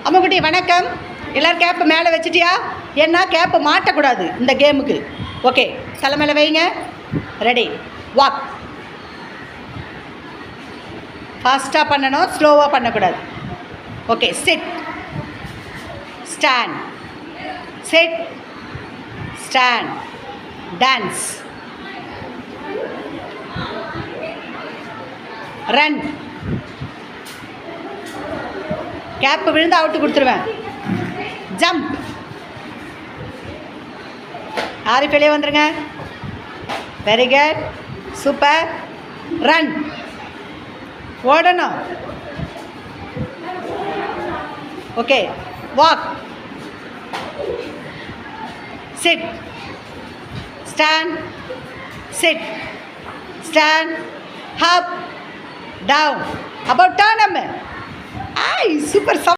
அம்முக்குட்டி வணக்கம். எல்லோரும் கேப்பு மேலே வச்சுட்டியா? ஏன்னா கேப்பு மாட்டக்கூடாது இந்த கேமுக்கு. ஓகே, தலை மேலே வைங்க. Ready, walk. ஃபாஸ்ட்டாக பண்ணணும், ஸ்லோவாக பண்ணக்கூடாது. Okay, sit, stand, sit, stand, dance, run. கேப்பு விழுந்து அவுட்டு கொடுத்துருவேன். ஜம்ப். யாரும் வெளியே வந்துருங்க. Very good, super. ரன், ஓடணும். Okay, walk, sit, stand, sit, stand, up, down. About turn. Super.